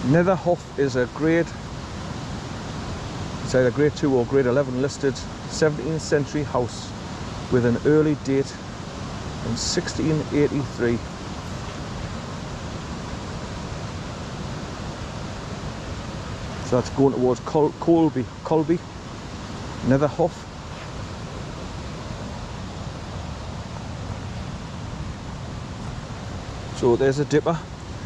Netherhuff is a grade, it's either grade 2 or grade 11 listed 17th century house with an early date in 1683. So that's going towards Colby, Netherhuff. So there's a dipper.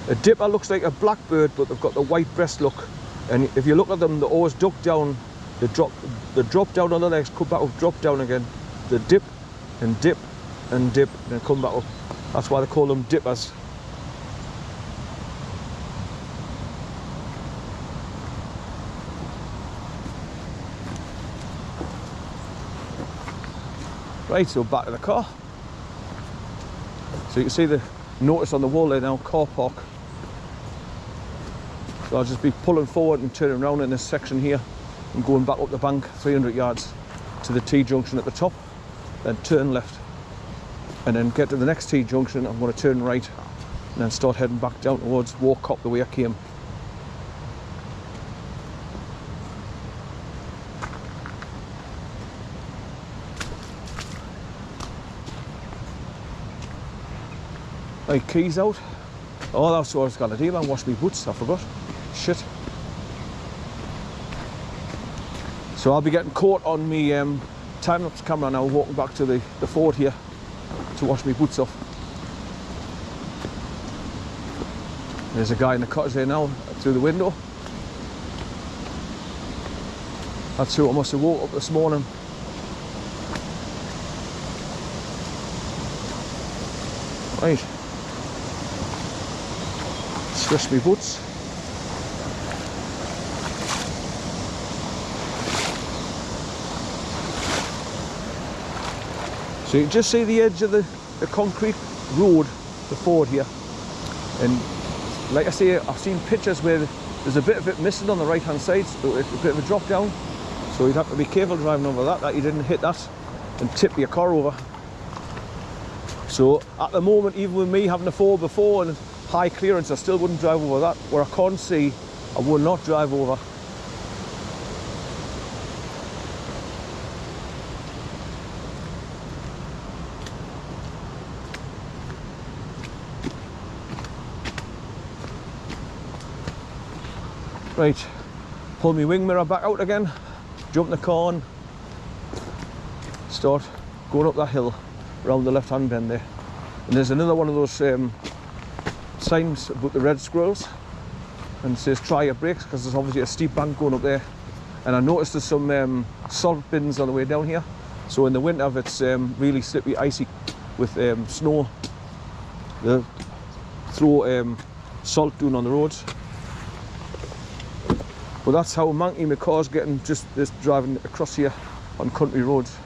A dipper looks like a blackbird, but they've got the white breast look. And if you look at them, they always duck down. They drop down on the legs, come back up, drop down again. They dip and dip and dip, and then come back up. That's why they call them dippers. Right, so back to the car. So you can see the notice on the wall there now, car park. So I'll just be pulling forward and turning around in this section here and going back up the bank 300 yards to the T-junction at the top, then turn left and then get to the next T-junction. I'm going to turn right and then start heading back down towards Warcop the way I came. Right, keys out. Oh, that's what I was going to do, man. Wash my boots, I forgot. Shit. So I'll be getting caught on me time-lapse camera now, walking back to the fort here to wash my boots off. There's a guy in the cottage there now, through the window. That's who I must have woke up this morning. Right. Switch my boots. So you can just see the edge of the concrete road, the ford here. And like I say, I've seen pictures where there's a bit of it missing on the right hand side, so it's a bit of a drop down. So you'd have to be careful driving over that you didn't hit that and tip your car over. So at the moment, even with me having a 4x4 and high clearance, I still wouldn't drive over that. Where I can't see, I will not drive over. Right, pull my wing mirror back out again, jump in the car and start going up that hill around the left hand bend there. And there's another one of those signs about the red squirrels, and it says try your brakes, because there's obviously a steep bank going up there. And I noticed there's some salt bins on the way down here, so in the winter if it's really slippy, icy with snow, they throw salt down on the roads. But that's how manky my car's getting, just this driving across here on country roads.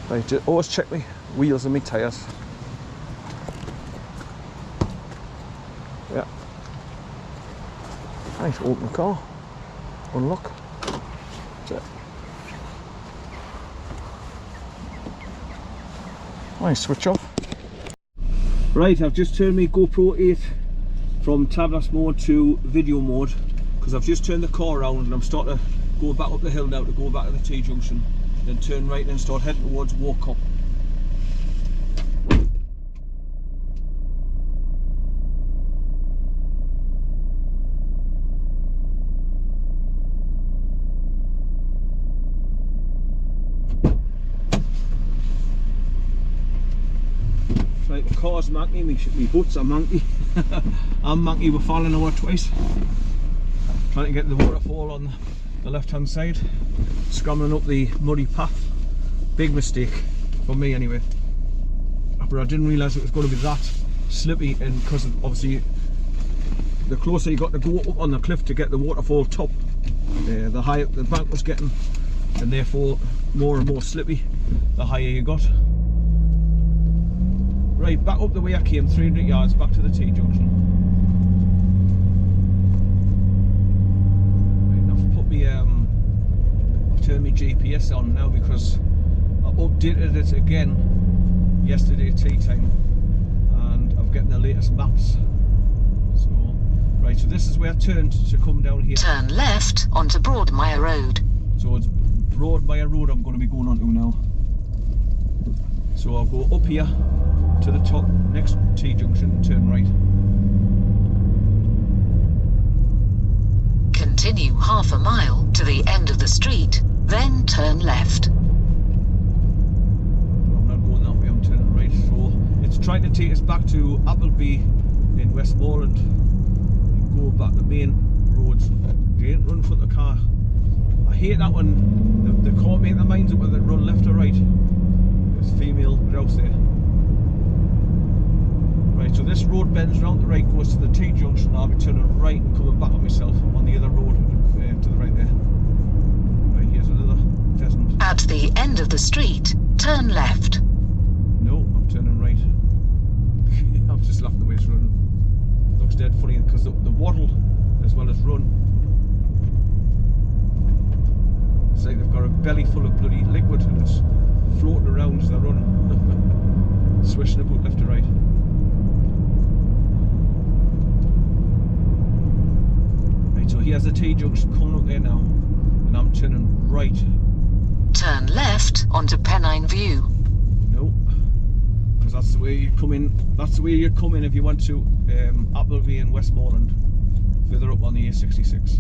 Right, just always check my wheels and my tyres. Yeah. Right, open the car, unlock. That's it. Right, switch off. Right, I've just turned my GoPro 8 from time-lapse mode to video mode, because I've just turned the car around and I'm starting to go back up the hill now to go back to the T-junction. Then turn right and then start heading towards Warcop. Right, the car's manky, my boots are manky. I'm manky, we're falling over twice. Trying to get the waterfall on the left hand side, scrambling up the muddy path. Big mistake for me anyway, but I didn't realise it was going to be that slippy, and because obviously the closer you got to go up on the cliff to get the waterfall top, the higher the bank was getting, and therefore more and more slippy the higher you got. Right, back up the way I came, 300 yards back to the T-junction. I've turned my GPS on now because I've updated it again yesterday at tea time, and I'm getting the latest maps. So, right, so this is where I turned to come down here. Turn left onto Broadmire Road. So it's Broadmire Road I'm going to be going on to now. So I'll go up here to the top, next T-junction, and turn right. Continue half a mile to the end of the street, then turn left. I'm not going that way, I'm turning right. So it's trying to take us back to Appleby in Westmoreland. You go back the main roads. They ain't run in front of the car. I hate that when they can't make their minds up whether they run left or right. There's female grouse there. Right, so this road bends round the right, goes to the T-junction. I'll be turning right and coming back on myself on the other road to the right there. Right, here's another pheasant. At the end of the street, turn left. No, I'm turning right. I'm just laughing the way it's running. Looks dead funny because the waddle as well as run. It's like they've got a belly full of bloody liquid and it's floating around as they're running. Swishing about left to right. So here's the T-junction coming up there now, and I'm turning right. Turn left onto Pennine View. No, because that's the way you come in. That's the way you come in if you want to Appleby and Westmoreland, further up on the A66.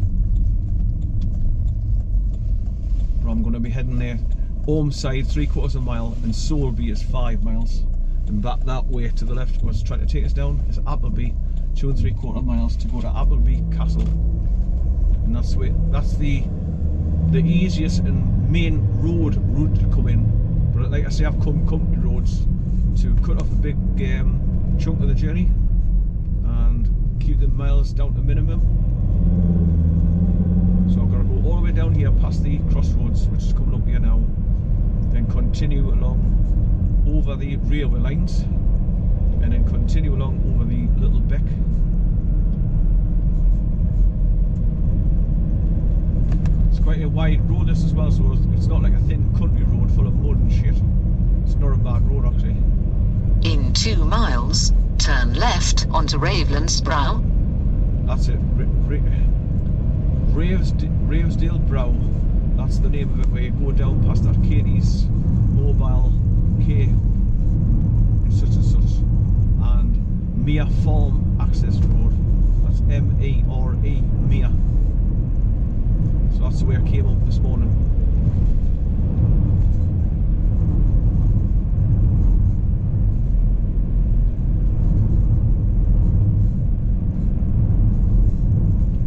But I'm going to be heading there, home side 3/4 mile, and Soulby is 5 miles, and that way to the left, what's trying to take us down is Appleby, 2 3/4 miles to go to Appleby Castle. And that's the way, that's the easiest and main route to come in. But like I say, I've come company roads to cut off a big chunk of the journey and keep the miles down to minimum. So I've got to go all the way down here past the crossroads, which is coming up here now, then continue along over the railway lines, and then continue along over the Little Beck. It's quite a wide road this as well, so it's not like a thin country road full of mud and shit. It's not a bad road actually. In 2 miles, turn left onto Ravelands BROUGH. That's it, Ravesdale BROUGH. That's the name of it, where you go down past that Katie's Mobile K, such and such, and Mere Farm Access Road. That's M-E-R-E, Mere. So that's the way I came up this morning.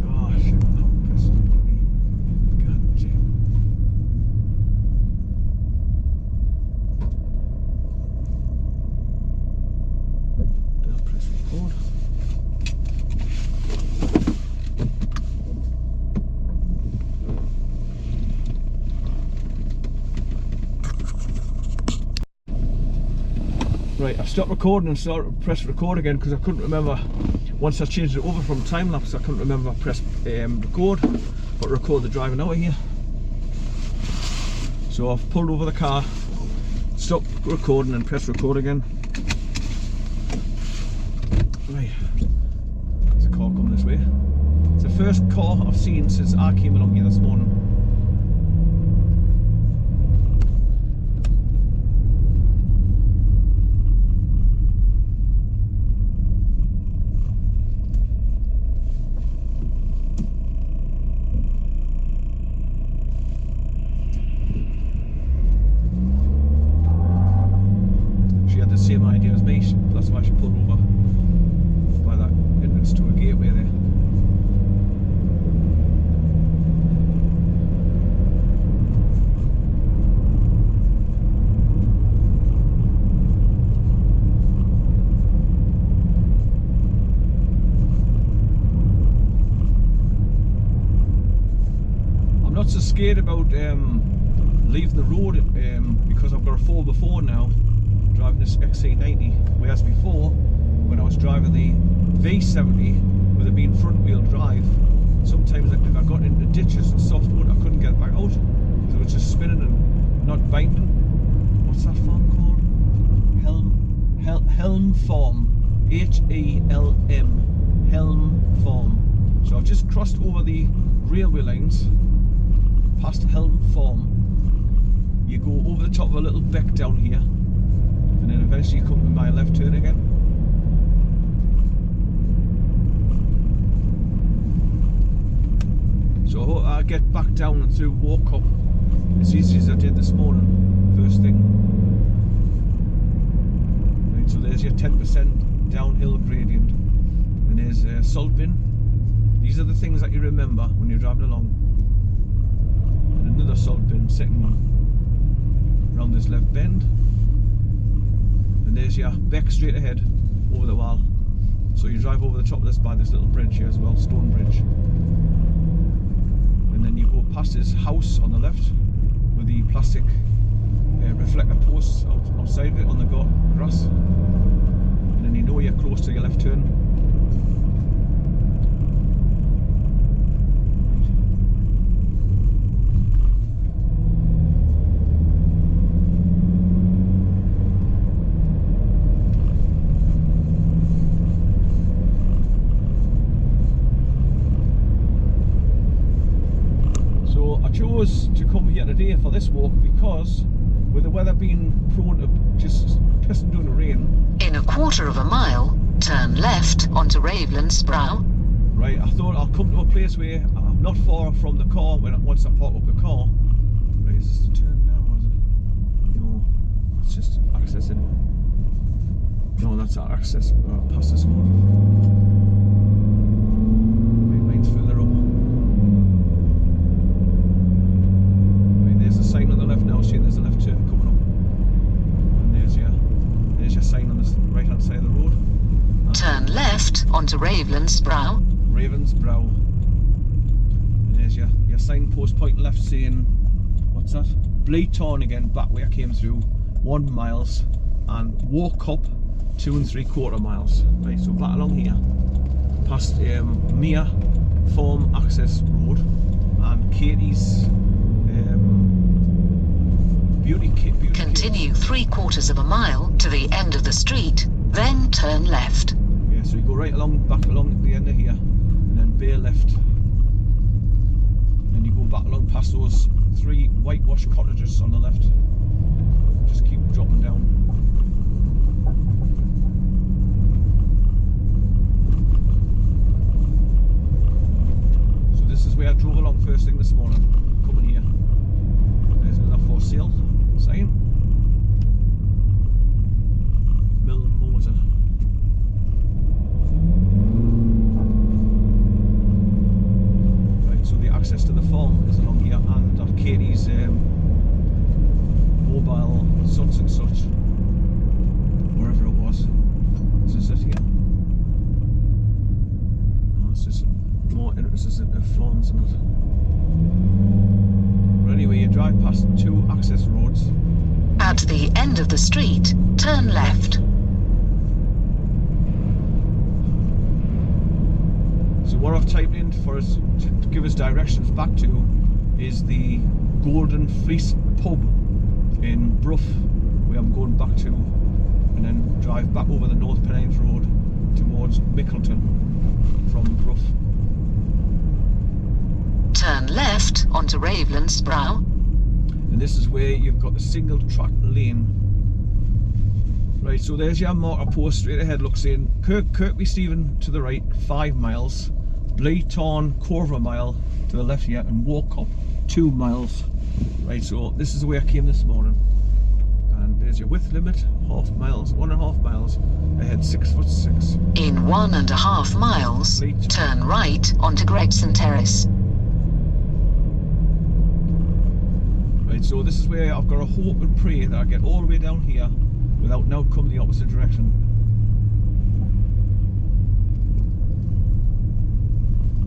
Oh shit, I'm pressing bloody goddamn. Did I press record? Right, I've stopped recording and started to press record again because I couldn't remember, once I changed it over from time lapse, I couldn't remember if I pressed record, but record the driving out of here. So I've pulled over the car, stopped recording and pressed record again. Right, there's a car coming this way. It's the first car I've seen since I came along here this morning. Same idea as me, that's why she pulled over by that entrance to a gateway there. I'm not so scared about leaving the road because I've got a 4x4 now, driving this XC90, whereas before, when I was driving the V70 with it being front wheel drive, sometimes if I got into ditches and soft wood, I couldn't get back out because it was just spinning and not binding. Farm, H-E-L-M, Helm Farm. So I've just crossed over the railway lines, past Helm Farm. You go over the top of a little beck down here, and then eventually you come to my left turn again. So I hope I get back down and through Warcop as easy as I did this morning, first thing. Right, so there's your 10% downhill gradient, and there's a salt bin. These are the things that you remember when you're driving along. And another salt bin, second one, around this left bend. And there's your beck straight ahead over the wall. So you drive over the top of this by this little bridge here as well, stone bridge. And then you go past his house on the left with the plastic reflector posts outside of it on the grass. And then you know you're close to your left turn. To come here today for this walk because with the weather being prone to just pissing down the rain. In a quarter of a mile, turn left onto Raveland's Brough. Right, I thought I'll come to a place where I'm not far from the car once I park up the car. Right, is this the turn now? Is it? No, it's just accessing. No, that's our access past this one. Right, mine's further up. There's a sign on the left now, seeing there's a left turn coming up. And there's your sign on the right hand side of the road. Turn left onto Raveland's Brough. Raven's Brough. And there's your signpost pointing left saying, what's that? Blaytown again, back where I came through, 1 miles. And Warcop, 2 3/4 miles. Right, so back along here, past Mere Farm Access Road and Katie's Continue 3/4 of a mile to the end of the street, then turn left. Yeah, so you go right back along at the end of here, and then bear left. And you go back along past those 3 whitewashed cottages on the left. Just keep dropping down. So this is where I drove along first thing this morning, coming here. There's another for sale sign. Moser. Right, so the access to the farm is along here, and Katie's mobile such and such, wherever it was. This is it here. Oh, it's just more interested in the farms and it. But anyway, you drive past 2 access roads. At the end of the street, turn left. So what I've typed in for us to give us directions back to is the Golden Fleece pub in BROUGH, where I'm going back to, and then drive back over the North Pennines Road towards Mickleton from BROUGH. Turn left onto Raveland's Brough. And this is where you've got the single track lane. Right, so there's your marker post straight ahead, looks in Kirkby Stephen to the right, 5 miles, Blaytown, 1/4 mile to the left here, and Warcop, 2 miles. Right, so this is where I came this morning. And there's your width limit, 1/2 miles, 1.5 miles, ahead 6'6". In 1.5 miles, turn right onto Gregson Terrace. Right, so this is where I've got to hope and pray that I get all the way down here without now coming the opposite direction.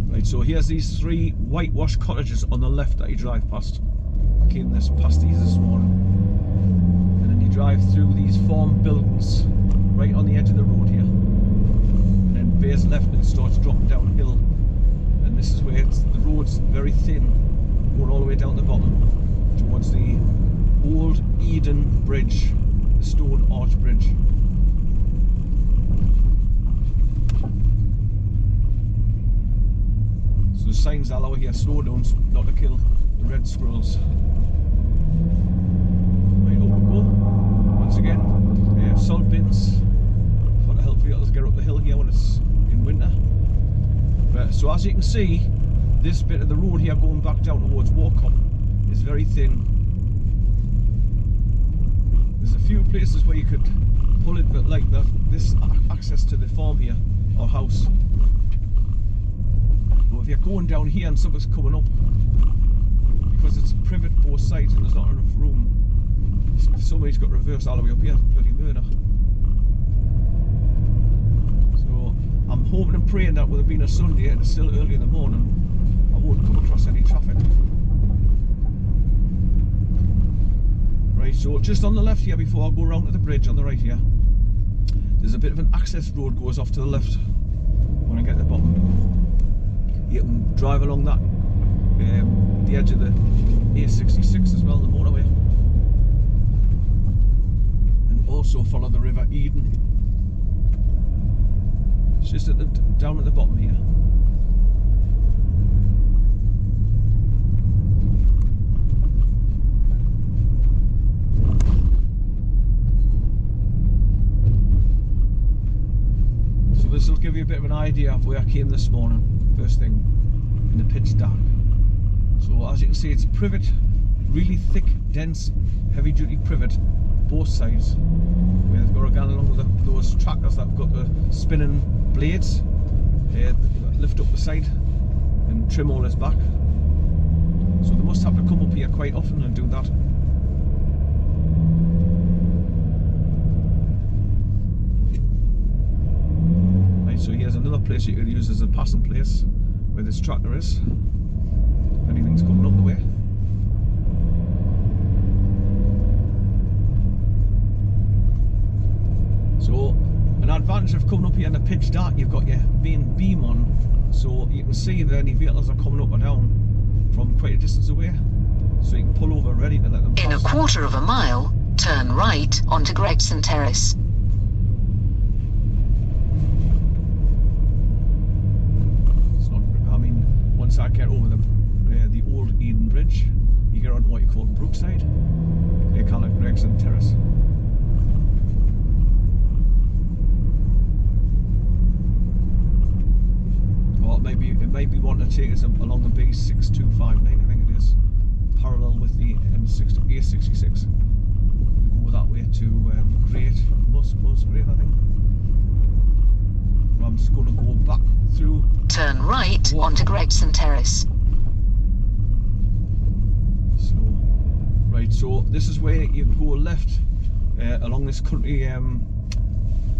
Right, so here's these 3 whitewashed cottages on the left that you drive past. I came past these this morning. And then you drive through these farm buildings right on the edge of the road here. And then bears left and it starts dropping downhill. And this is where the road's very thin, going all the way down the bottom towards the old Eden Bridge, the stone arch bridge. signs that allow here slow downs not to kill the red squirrels. Right, up we go. Once again, salt bins for to help vehicles get up the hill here when it's in winter. So as you can see, this bit of the road here going back down towards Warcop is very thin. There's a few places where you could pull it, but like this access to the farm here, or house. But if you're going down here and something's coming up, because it's privet both sides and there's not enough room, if somebody's got reverse all the way up here, bloody murder. So I'm hoping and praying that with it being a Sunday and it's still early in the morning, I won't come across any traffic. Right, so just on the left here before I go around to the bridge on the right here, there's a bit of an access road goes off to the left when I get to the bottom. You can drive along that, the edge of the A66 as well, the motorway. And also follow the River Eden. It's just at down at the bottom here. This will give you a bit of an idea of where I came this morning, first thing, in the pitch dark. So as you can see, it's privet, really thick, dense, heavy duty privet, both sides. We've got again along with those tractors that have got the spinning blades, lift up the side and trim all this back. So they must have to come up here quite often and do that. So here's another place you could use as a passing place where this tractor is, if anything's coming up the way. So an advantage of coming up here in the pitch dark, you've got your main beam on, so you can see if any vehicles are coming up or down from quite a distance away, so you can pull over ready to let them pass. In a quarter of a mile, turn right onto Gregson Terrace. Once I get over the old Eden Bridge, you get on what you call BROUGH side. They call it Gregson Terrace. Well, it might be wanting to take us along the B6259, I think it is, parallel with the A66. Go that way to Musgrave, I think. I'm just going to go back through. Turn right onto Gregson Terrace. So, right, so this is where you can go left along this country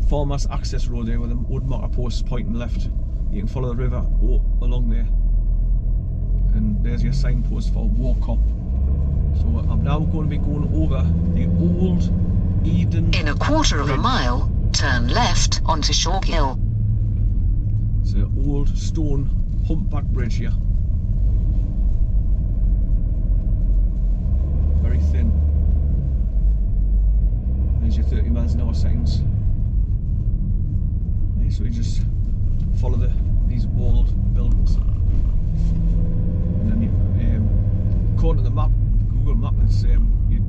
farmers access road there with the wood marker posts pointing left. You can follow the river along there, and there's your signpost for Warcop. So I'm now going to be going over the old Eden. In a quarter of a mile, turn left onto Chalk Hill. It's an old stone humpback bridge here. Very thin. There's your 30 miles an hour signs. Right, so you just follow these walled buildings. And then you, according to the map, Google Map, it's you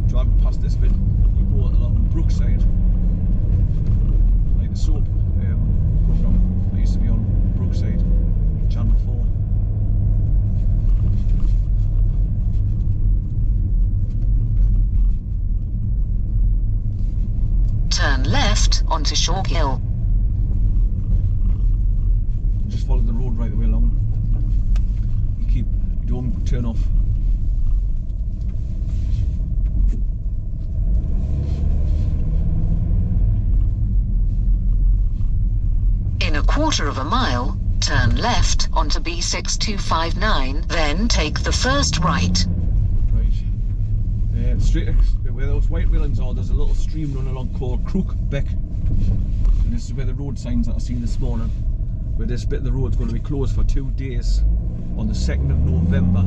drive past this bit, you go along the BROUGH side, like the soap program. I used to be on BROUGH side, Channel 4. Turn left onto Chalk Hill. Just follow the road right the way along. You don't turn off. In a quarter of a mile, turn left onto B6259, then take the first right. Right. Straight where those white railings are, there's a little stream running along called Crook Beck. And this is where the road signs that I seen this morning, where this bit of the road's going to be closed for 2 days on the 2nd of November.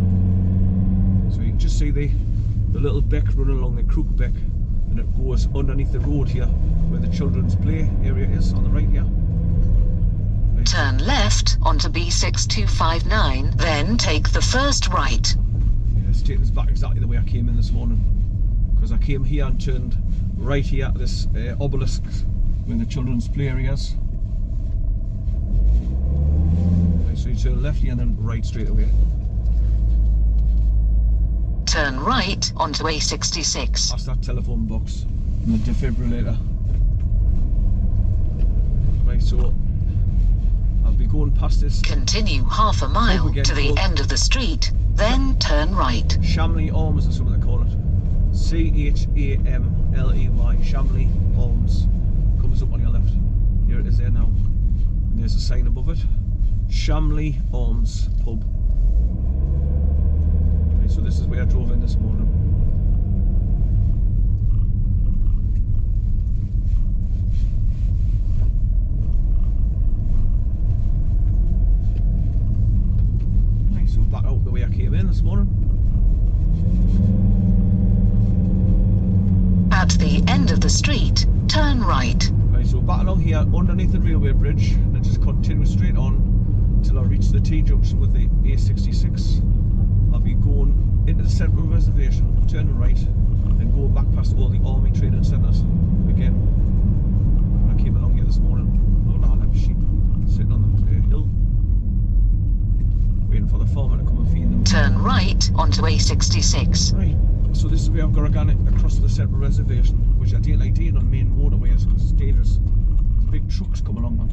So you can just see the little beck running along the Crook Beck, and it goes underneath the road here where the children's play area is on the right here. Turn left onto B6259, then take the first right. Yeah, it's taking us back exactly the way I came in this morning. Because I came here and turned right here at this obelisk in the children's play areas. Right, so you turn left here and then right straight away. Turn right onto A66. That's that telephone box and the defibrillator. Right, so I'll be going past this. Continue half a mile to the end of the street, then turn right. Shamley Arms is what they call it. CHAMLEY, Shamley Arms. Comes up on your left. Here it is there now. And there's a sign above it. Shamley Arms Pub. Okay, so this is where I drove in this morning. Right, so back out the way I came in this morning. At the end of the street, turn right. Right, so back along here underneath the railway bridge and just continue straight on until I reach the T-junction with the A66. I'll be going into the central reservation, turning right and go back past all the army training centres again. I came along here this morning, look at all them sheep sitting on the hill waiting for the farmer to come and feed them. Turn right onto A66. Right. So this is where I've got to go across the central reservation, which I don't like doing on main motorways because it's dangerous. There's big trucks coming along now.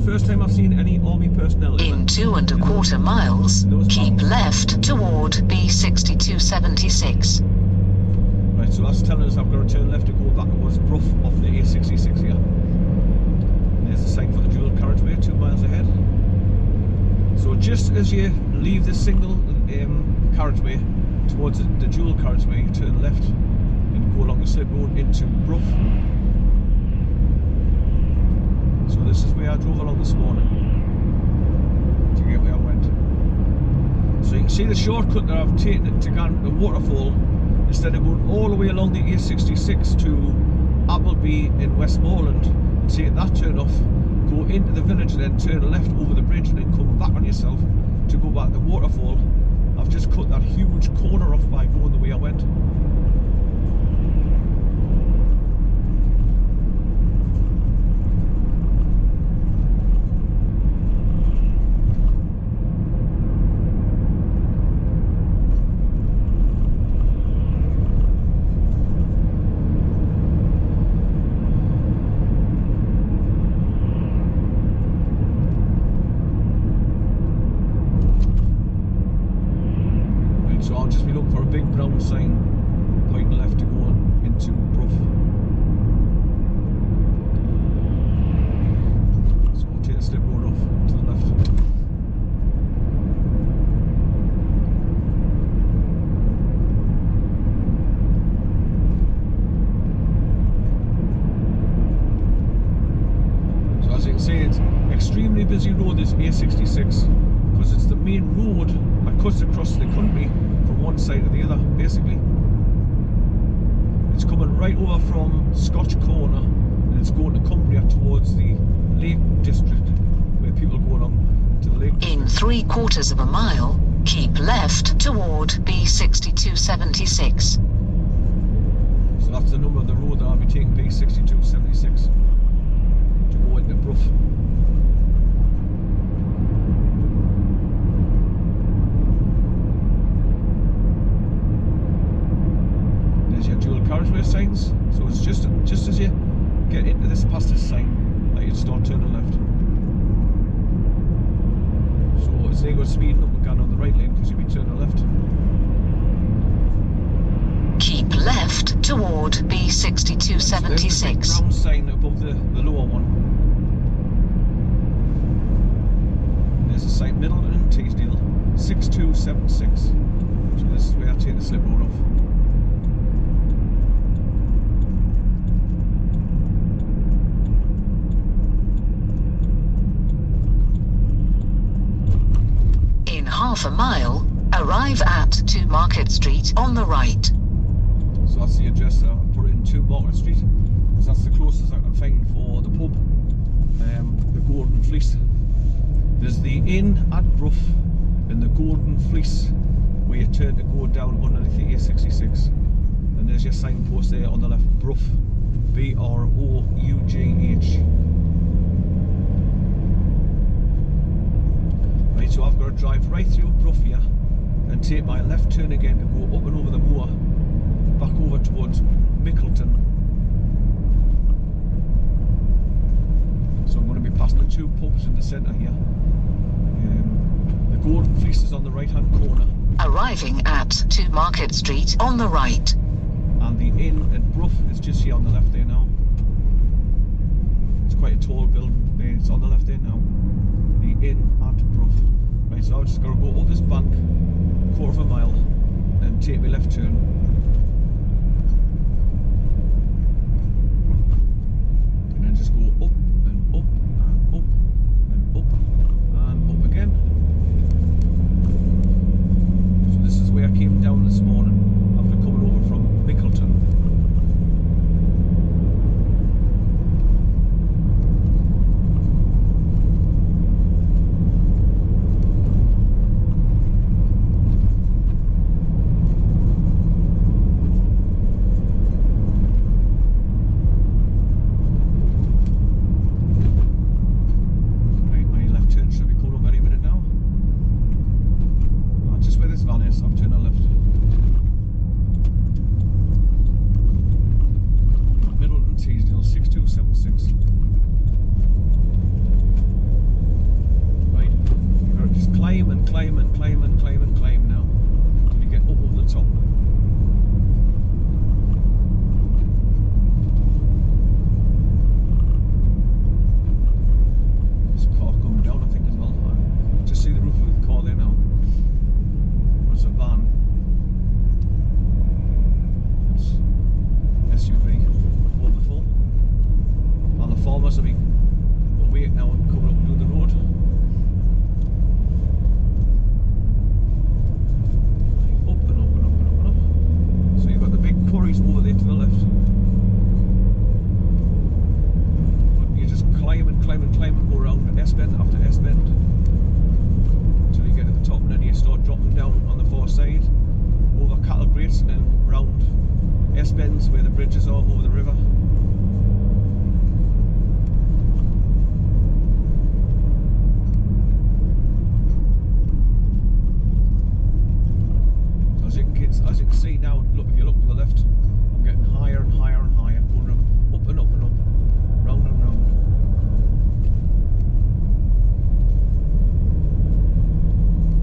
First time I've seen any army personnel. In 2¼ miles, keep left toward B6276. Right, so that's telling us I've got to turn left to go back towards BROUGH off the A66 here. And there's the sign for the dual carriageway 2 miles ahead. So just as you leave the single carriageway towards the dual carriageway, you turn left and go along the slip road into BROUGH. So this is where I drove along this morning to get where I went. So you can see the shortcut that I've taken to go to Waterfall, instead of going all the way along the A66 to Appleby in Westmoreland and take that turn off, go into the village and then turn left over the bridge and then come back on yourself to go back to Waterfall. I've just cut that huge corner off by going the way I went. So I'll just be looking for a big brown sign pointing left to go into BROUGH. So I'll take the slip road off to the left. So as you can see, it's extremely busy road, this A66, because it's the main road that cuts across the country from one side to the other, basically. It's coming right over from Scotch Corner and it's going to Cumbria towards the Lake District, where people go along to the Lake District. In 3/4 mile, keep left toward B6276. So that's the number of the road that I'll be taking, B6276, to go into BROUGH. Dual carriageway signs, so it's just as you get into this past this sign that you start turning left. So as they go speeding up again on the right lane, because you'll be turning left. Keep left toward B6276. There's the big brown sign above the lower one. There's a sign, Middleton and Teesdale, 6276. So this is where I take the slip road off. half a mile, arrive at 2 Market Street on the right. So that's the address. I put in 2 Market Street because that's the closest I can find for the pub, the Golden Fleece. There's the inn at BROUGH and the Golden Fleece where you turn to go down underneath the A66, and there's your signpost there on the left, BROUGH, B-R-O-U-G-H. Right, so I've got to drive right through BROUGH here and take my left turn again to go up and over the moor back over towards Mickleton. So I'm going to be passing the 2 pubs in the centre here. The Golden Fleece is on the right hand corner. Arriving at 2 Market Street on the right. And the inn at BROUGH is just here on the left there now. It's quite a tall building there, it's on the left there now. The inn at BROUGH. Right, so I've just got to go up this bank, 1/4 mile, and take my left turn. And then just go up and up and up and up and up again. So this is where I came down this morning after coming over from Mickleton. Climb now until you get up over the top. There's a car coming down, I think, as well. Just see the roof of the car there now. It's a van. It's SUV, wonderful. And the farmers will be waiting now and coming up and doing the road. Over there to the left. But you just climb and climb and climb and go around S-bend after S-bend until you get to the top, and then you start dropping down on the far side over cattle grates and then round S-bends where the bridges are over the river. As you can see now, look, if you look to the left, I'm getting higher and higher and higher, going up and up and up, round and round.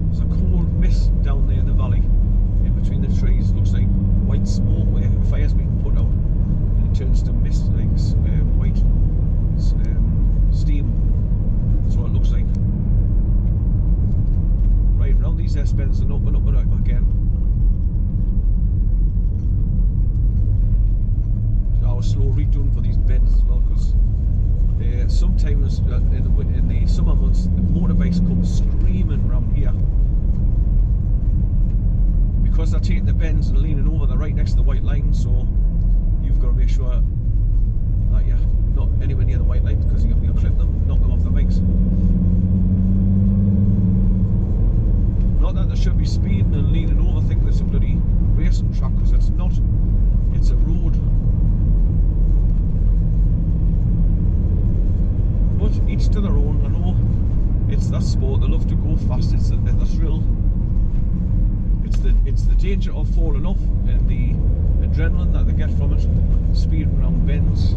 There's a cold mist down there in the valley, in between the trees. It looks like white smoke where a fire's been put out, and it turns to mist, like white steam. That's what it looks like. Right, round these S-bends and up and up and up again. Slow redoing for these bends as well, because sometimes in the summer months the motorbikes come screaming around here because they're taking the bends and leaning over. They're right next to the white line, so you've got to make sure that you're not anywhere near the white line, because you'll clip them, knock them off the bikes. Not that they should be speeding and leaning over thinking it's a bloody racing track, because it's not. It's a road. But each to their own. I know it's that sport, they love to go fast, it's the thrill, it's the danger of falling off and the adrenaline that they get from it, speeding around bends.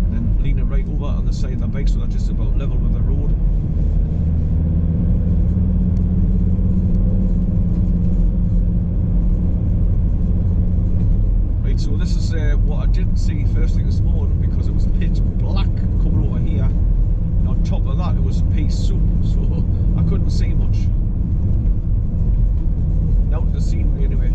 And then leaning right over on the side of the bike so they're just about level with the road. So this is what I didn't see first thing this morning, because it was pitch black coming over here, and on top of that it was pea soup, so I couldn't see much. Now to the scenery anyway.